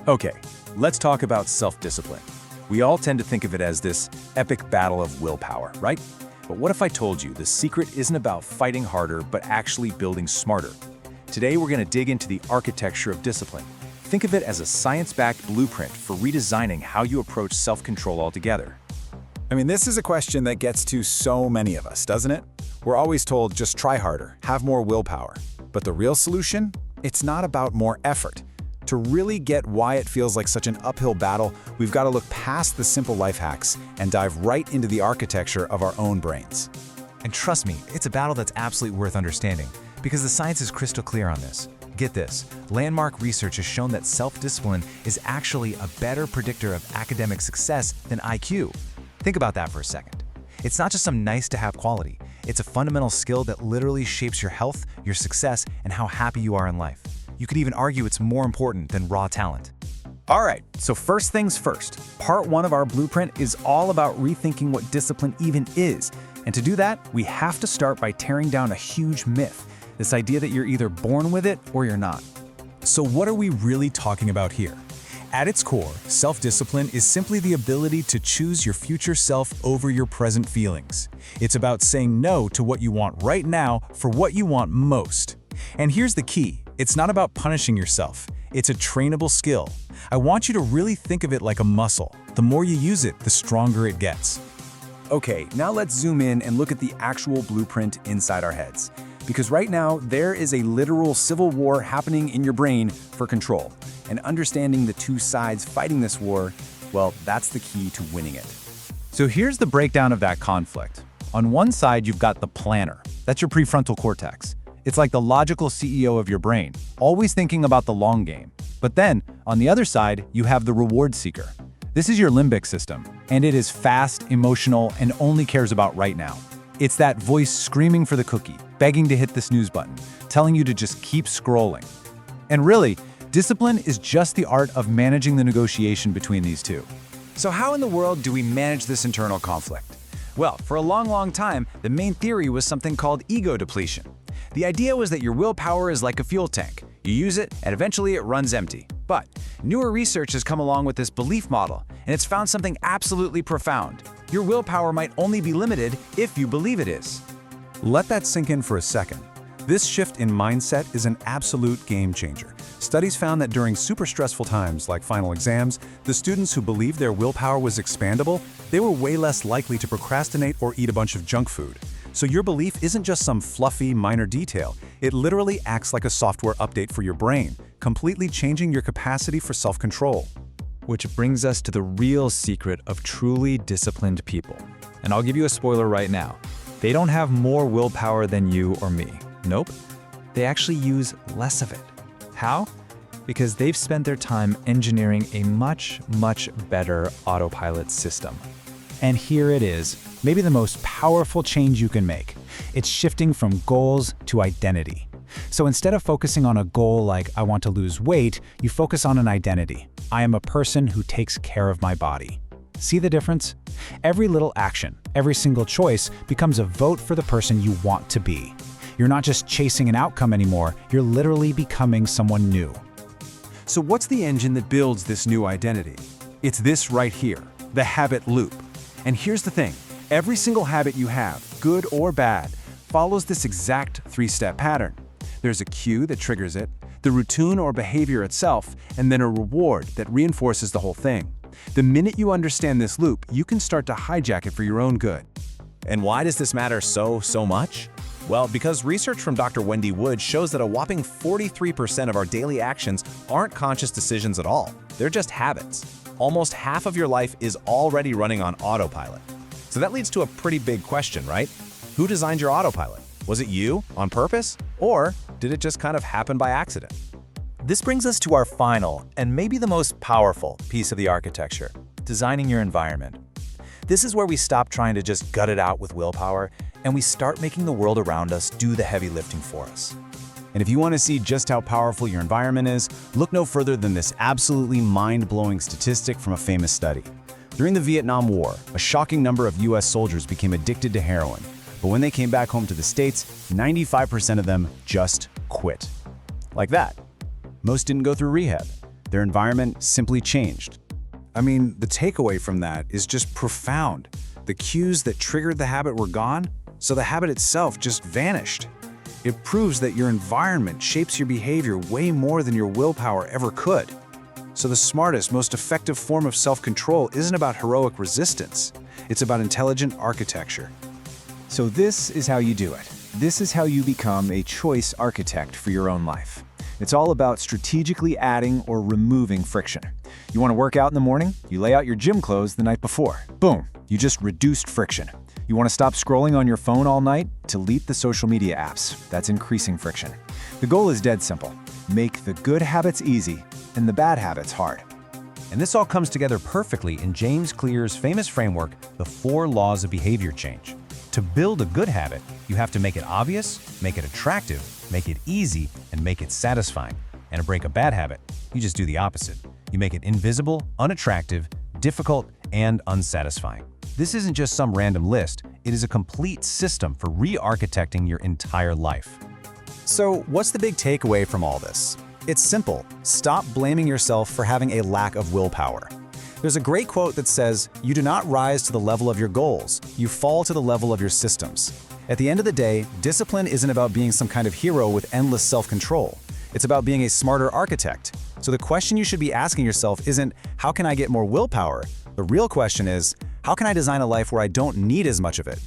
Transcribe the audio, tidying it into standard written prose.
Okay, let's talk about self-discipline. We all tend to think of it as this epic battle of willpower, right? But what if I told you the secret isn't about fighting harder, but actually building smarter? Today, we're going to dig into the architecture of discipline. Think of it as a science-backed blueprint for redesigning how you approach self-control altogether. I mean, this is a question that gets to so many of us, doesn't it? We're always told, just try harder, have more willpower. But the real solution? It's not about more effort. To really get why it feels like such an uphill battle, we've got to look past the simple life hacks and dive right into the architecture of our own brains. And trust me, it's a battle that's absolutely worth understanding, because the science is crystal clear on this. Get this, landmark research has shown that self-discipline is actually a better predictor of academic success than IQ. Think about that for a second. It's not just some nice-to-have quality. It's a fundamental skill that literally shapes your health, your success, and how happy you are in life. You could even argue it's more important than raw talent. All right, so first things first. Part 1 of our blueprint is all about rethinking what discipline even is. And to do that, we have to start by tearing down a huge myth, this idea that you're either born with it or you're not. So what are we really talking about here? At its core, self-discipline is simply the ability to choose your future self over your present feelings. It's about saying no to what you want right now for what you want most. And here's the key. It's not about punishing yourself. It's a trainable skill. I want you to really think of it like a muscle. The more you use it, the stronger it gets. Okay, now let's zoom in and look at the actual blueprint inside our heads. Because right now, there is a literal civil war happening in your brain for control. And understanding the two sides fighting this war, well, that's the key to winning it. So here's the breakdown of that conflict. On one side, you've got the planner. That's your prefrontal cortex. It's like the logical CEO of your brain, always thinking about the long game. But then, on the other side, you have the reward seeker. This is your limbic system, and it is fast, emotional, and only cares about right now. It's that voice screaming for the cookie, begging to hit the snooze button, telling you to just keep scrolling. And really, discipline is just the art of managing the negotiation between these two. So how in the world do we manage this internal conflict? Well, for a long time, the main theory was something called ego depletion. The idea was that your willpower is like a fuel tank. You use it, and eventually it runs empty. But newer research has come along with this belief model, and it's found something absolutely profound. Your willpower might only be limited if you believe it is. Let that sink in for a second. This shift in mindset is an absolute game changer. Studies found that during super stressful times like final exams, the students who believed their willpower was expandable, they were way less likely to procrastinate or eat a bunch of junk food. So your belief isn't just some fluffy, minor detail. It literally acts like a software update for your brain, completely changing your capacity for self-control. Which brings us to the real secret of truly disciplined people. And I'll give you a spoiler right now. They don't have more willpower than you or me. Nope. They actually use less of it. How? Because they've spent their time engineering a much better autopilot system. And here it is, maybe the most powerful change you can make. It's shifting from goals to identity. So instead of focusing on a goal like I want to lose weight, you focus on an identity. I am a person who takes care of my body. See the difference? Every little action, every single choice becomes a vote for the person you want to be. You're not just chasing an outcome anymore, you're literally becoming someone new. So what's the engine that builds this new identity? It's this right here, the habit loop. And here's the thing, every single habit you have, good or bad, follows this exact 3-step pattern. There's a cue that triggers it, the routine or behavior itself, and then a reward that reinforces the whole thing. The minute you understand this loop, you can start to hijack it for your own good. And why does this matter so much? Well, because research from Dr. Wendy Wood shows that a whopping 43% of our daily actions aren't conscious decisions at all. They're just habits. Almost half of your life is already running on autopilot. So that leads to a pretty big question, right? Who designed your autopilot? Was it you, on purpose? Or did it just kind of happen by accident? This brings us to our final, and maybe the most powerful, piece of the architecture, designing your environment. This is where we stop trying to just gut it out with willpower, and we start making the world around us do the heavy lifting for us. And if you want to see just how powerful your environment is, look no further than this absolutely mind-blowing statistic from a famous study. During the Vietnam War, a shocking number of US soldiers became addicted to heroin, but when they came back home to the States, 95% of them just quit. Like that. Most didn't go through rehab. Their environment simply changed. I mean, the takeaway from that is just profound. The cues that triggered the habit were gone, so the habit itself just vanished. It proves that your environment shapes your behavior way more than your willpower ever could. So the smartest, most effective form of self-control isn't about heroic resistance. It's about intelligent architecture. So this is how you do it. This is how you become a choice architect for your own life. It's all about strategically adding or removing friction. You want to work out in the morning? You lay out your gym clothes the night before. Boom, you just reduced friction. You want to stop scrolling on your phone all night? Delete the social media apps. That's increasing friction. The goal is dead simple. Make the good habits easy and the bad habits hard. And this all comes together perfectly in James Clear's famous framework, the 4 laws of behavior change. To build a good habit, you have to make it obvious, make it attractive, make it easy, and make it satisfying. And to break a bad habit, you just do the opposite. You make it invisible, unattractive, difficult, and unsatisfying. This isn't just some random list, it is a complete system for re-architecting your entire life. So, what's the big takeaway from all this? It's simple. Stop blaming yourself for having a lack of willpower. There's a great quote that says, "You do not rise to the level of your goals, you fall to the level of your systems." At the end of the day, discipline isn't about being some kind of hero with endless self-control. It's about being a smarter architect. So the question you should be asking yourself isn't, how can I get more willpower? The real question is, how can I design a life where I don't need as much of it?